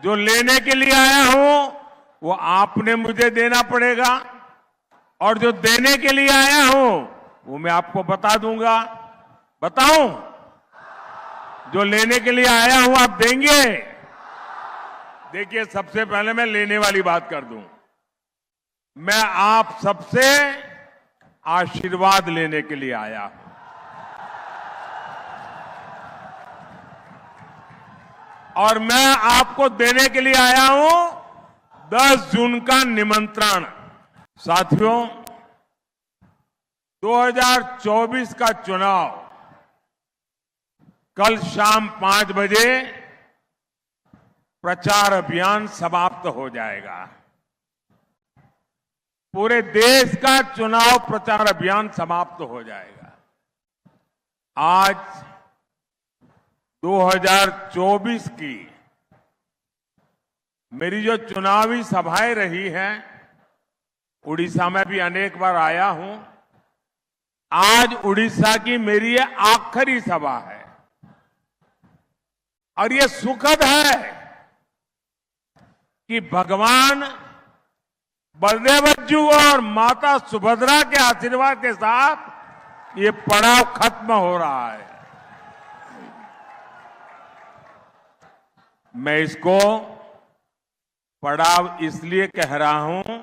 जो लेने के लिए आया हूं वो आपने मुझे देना पड़ेगा, और जो देने के लिए आया हूं वो मैं आपको बता दूंगा। बताऊं? जो लेने के लिए आया हूं आप देंगे? देखिए, सबसे पहले मैं लेने वाली बात कर दूं। मैं आप सबसे आशीर्वाद लेने के लिए आया हूं। और मैं आपको देने के लिए आया हूं 10 जून का निमंत्रण। साथियों, 2024 का चुनाव कल शाम 5 बजे प्रचार अभियान समाप्त हो जाएगा। पूरे देश का चुनाव प्रचार अभियान समाप्त हो जाएगा। आज 2024 की मेरी जो चुनावी सभाएं रही हैं, उड़ीसा में भी अनेक बार आया हूं। आज उड़ीसा की मेरी ये आखिरी सभा है और ये सुखद है कि भगवान बलदेव और माता सुभद्रा के आशीर्वाद के साथ ये पड़ाव खत्म हो रहा है। मैं इसको पड़ाव इसलिए कह रहा हूं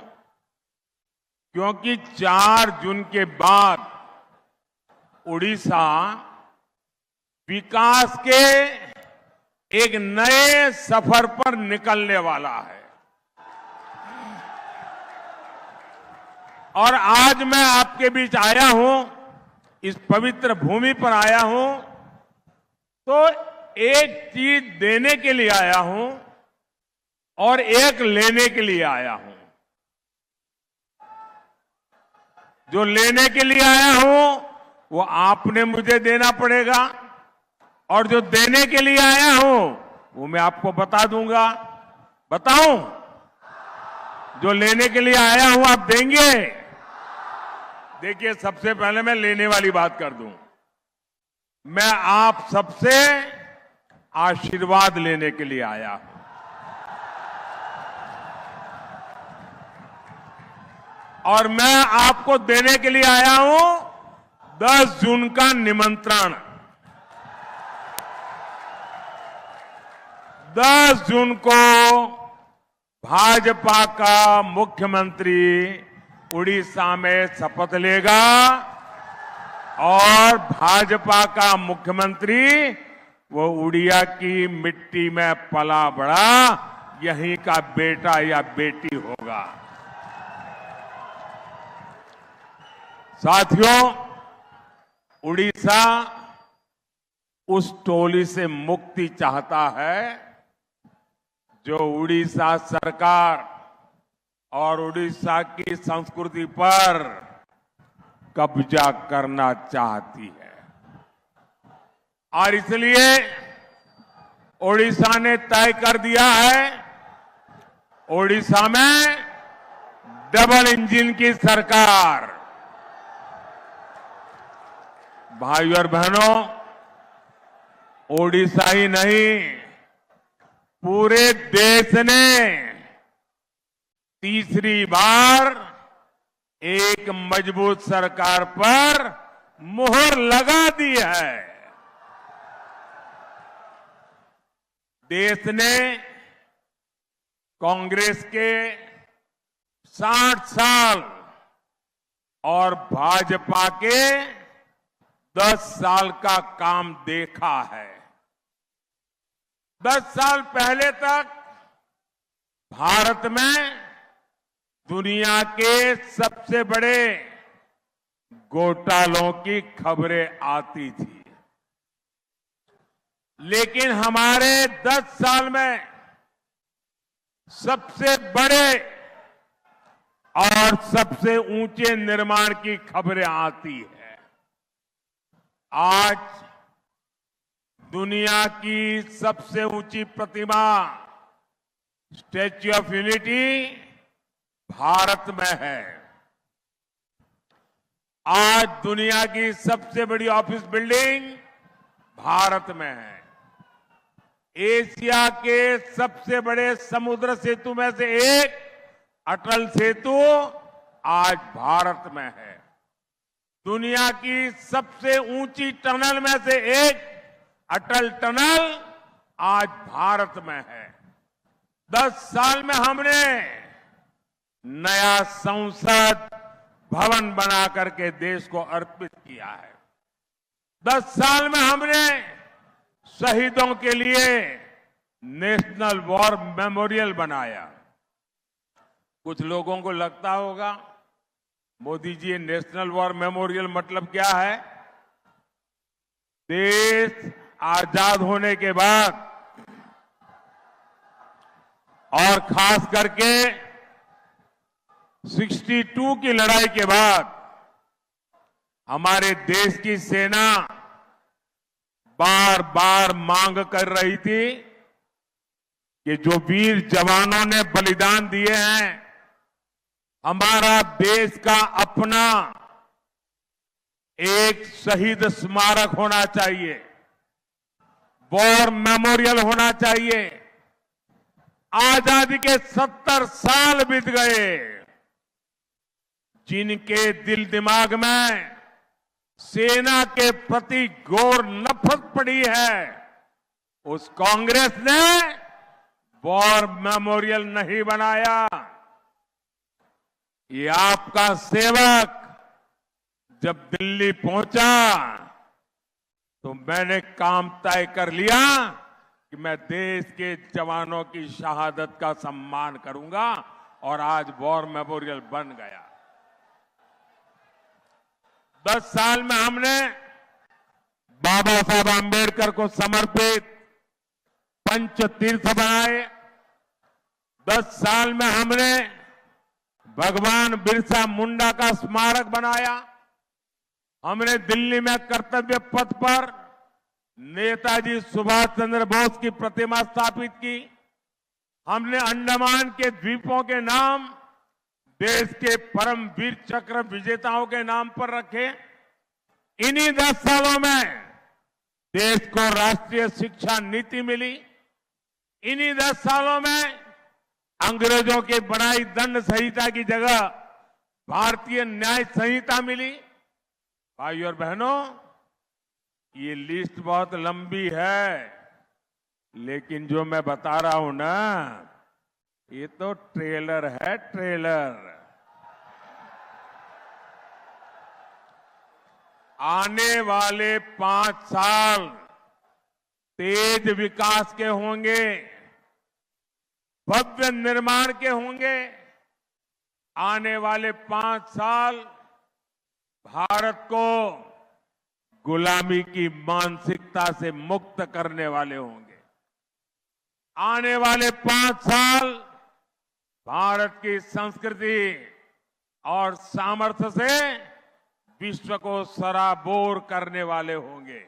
क्योंकि 4 जून के बाद उड़ीसा विकास के एक नए सफर पर निकलने वाला है। और आज मैं आपके बीच आया हूं, इस पवित्र भूमि पर आया हूं, तो एक चीज देने के लिए आया हूं और एक लेने के लिए आया हूं। जो लेने के लिए आया हूं वो आपने मुझे देना पड़ेगा, और जो देने के लिए आया हूं वो मैं आपको बता दूंगा। बताऊं? जो लेने के लिए आया हूं आप देंगे? देखिए, सबसे पहले मैं लेने वाली बात कर दूं। मैं आप सबसे आशीर्वाद लेने के लिए आया हूं। और मैं आपको देने के लिए आया हूं 10 जून का निमंत्रण। 10 जून को भाजपा का मुख्यमंत्री उड़ीसा में शपथ लेगा और भाजपा का मुख्यमंत्री वो उड़िया की मिट्टी में पला बड़ा यहीं का बेटा या बेटी होगा। साथियों, उड़ीसा उस टोली से मुक्ति चाहता है जो उड़ीसा सरकार और उड़ीसा की संस्कृति पर कब्जा करना चाहती है। और इसलिए उड़ीसा ने तय कर दिया है, उड़ीसा में डबल इंजन की सरकार। भाइयों और बहनों, ओडिशा ही नहीं, पूरे देश ने तीसरी बार एक मजबूत सरकार पर मुहर लगा दी है। देश ने कांग्रेस के 60 साल और भाजपा के 10 साल का काम देखा है। 10 साल पहले तक भारत में दुनिया के सबसे बड़े घोटालों की खबरें आती थी, लेकिन हमारे 10 साल में सबसे बड़े और सबसे ऊंचे निर्माण की खबरें आती है। आज दुनिया की सबसे ऊंची प्रतिमा स्टैच्यू ऑफ यूनिटी भारत में है। आज दुनिया की सबसे बड़ी ऑफिस बिल्डिंग भारत में है। एशिया के सबसे बड़े समुद्र सेतु में से एक अटल सेतु आज भारत में है। दुनिया की सबसे ऊंची टनल में से एक अटल टनल आज भारत में है। 10 साल में हमने नया संसद भवन बना करके देश को अर्पित किया है। 10 साल में हमने शहीदों के लिए नेशनल वॉर मेमोरियल बनाया। कुछ लोगों को लगता होगा Modi ji national war memorial मतलब क्या है? देश आजाद होने के बाद और खास करके 62 की लड़ाई के बाद हमारे देश की सेना बार बार मांग कर रही थी कि जो वीर जवानों ने बलिदान दिए हैं, हमारा देश का अपना एक शहीद स्मारक होना चाहिए, वॉर मेमोरियल होना चाहिए। आजादी के 70 साल बीत गए, जिनके दिल दिमाग में सेना के प्रति घोर नफरत पड़ी है, उस कांग्रेस ने वॉर मेमोरियल नहीं बनाया। ये आपका सेवक जब दिल्ली पहुंचा तो मैंने काम तय कर लिया कि मैं देश के जवानों की शहादत का सम्मान करूंगा, और आज वॉर मेमोरियल बन गया। 10 साल में हमने बाबा साहब आंबेडकर को समर्पित पंच तीर्थ बनाए। 10 साल में हमने भगवान बिरसा मुंडा का स्मारक बनाया। हमने दिल्ली में कर्तव्य पथ पर नेताजी सुभाष चंद्र बोस की प्रतिमा स्थापित की। हमने अंडमान के द्वीपों के नाम देश के परम वीर चक्र विजेताओं के नाम पर रखे। इन्हीं 10 सालों में देश को राष्ट्रीय शिक्षा नीति मिली। इन्हीं 10 सालों में अंग्रेजों की बनाई दंड संहिता की जगह भारतीय न्याय संहिता मिली। भाइयों और बहनों, ये लिस्ट बहुत लंबी है, लेकिन जो मैं बता रहा हूं ना, ये तो ट्रेलर है, ट्रेलर। आने वाले 5 साल तेज विकास के होंगे, भव्य निर्माण के होंगे। आने वाले 5 साल भारत को गुलामी की मानसिकता से मुक्त करने वाले होंगे। आने वाले 5 साल भारत की संस्कृति और सामर्थ्य से विश्व को सराबोर करने वाले होंगे।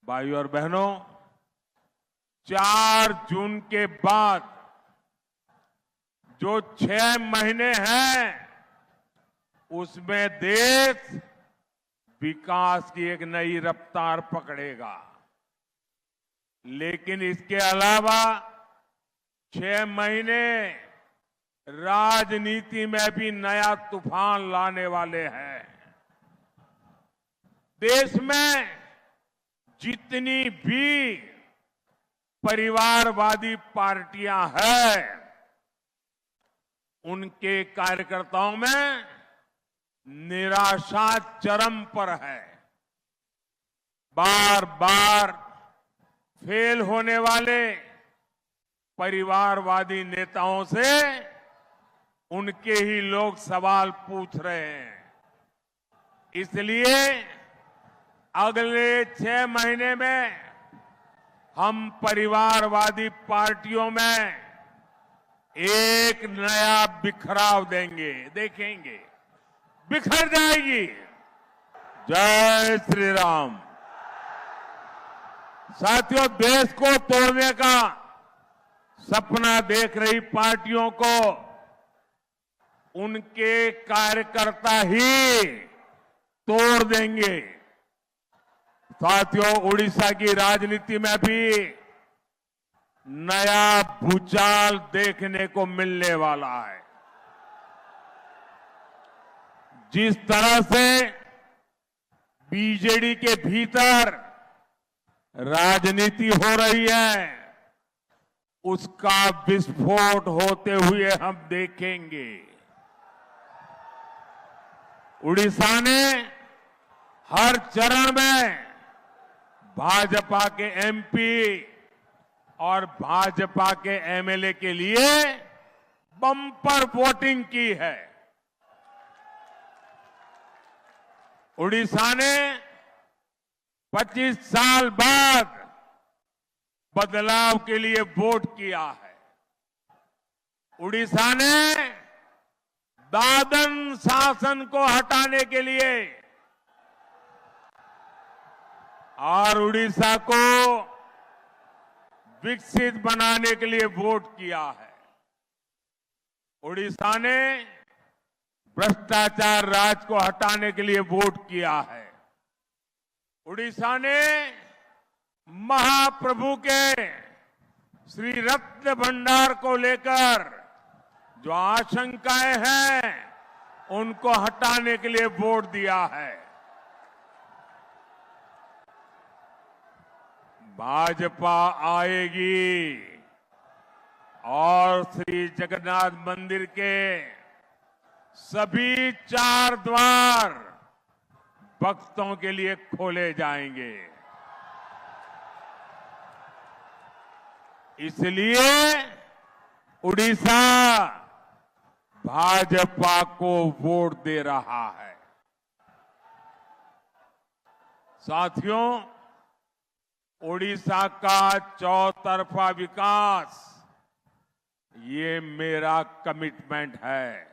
भाइयों और बहनों, 4 जून के बाद जो 6 महीने हैं, उसमें देश विकास की एक नई रफ्तार पकड़ेगा। लेकिन इसके अलावा 6 महीने राजनीति में भी नया तूफान लाने वाले हैं। देश में जितनी भी परिवारवादी पार्टियां हैं, उनके कार्यकर्ताओं में निराशा चरम पर है। बार बार फेल होने वाले परिवारवादी नेताओं से उनके ही लोग सवाल पूछ रहे हैं। इसलिए अगले 6 महीने में हम परिवारवादी पार्टियों में एक नया बिखराव देंगे, देखेंगे, बिखर जाएगी। जय श्री राम। साथियों, देश को तोड़ने का सपना देख रही पार्टियों को उनके कार्यकर्ता ही तोड़ देंगे। साथियों, उड़ीसा की राजनीति में भी नया भूचाल देखने को मिलने वाला है। जिस तरह से बीजेडी के भीतर राजनीति हो रही है, उसका विस्फोट होते हुए हम देखेंगे। उड़ीसा ने हर चरण में भाजपा के एमपी और भाजपा के एमएलए के लिए बम्पर वोटिंग की है। उड़ीसा ने 25 साल बाद बदलाव के लिए वोट किया है। उड़ीसा ने दादन शासन को हटाने के लिए और उड़ीसा को विकसित बनाने के लिए वोट किया है। उड़ीसा ने भ्रष्टाचार राज को हटाने के लिए वोट किया है। उड़ीसा ने महाप्रभु के श्री रत्न भंडार को लेकर जो आशंकाएं हैं, उनको हटाने के लिए वोट दिया है। भाजपा आएगी और श्री जगन्नाथ मंदिर के सभी 4 द्वार भक्तों के लिए खोले जाएंगे। इसलिए उड़ीसा भाजपा को वोट दे रहा है। साथियों, उड़ीसा का चौतरफा विकास ये मेरा कमिटमेंट है।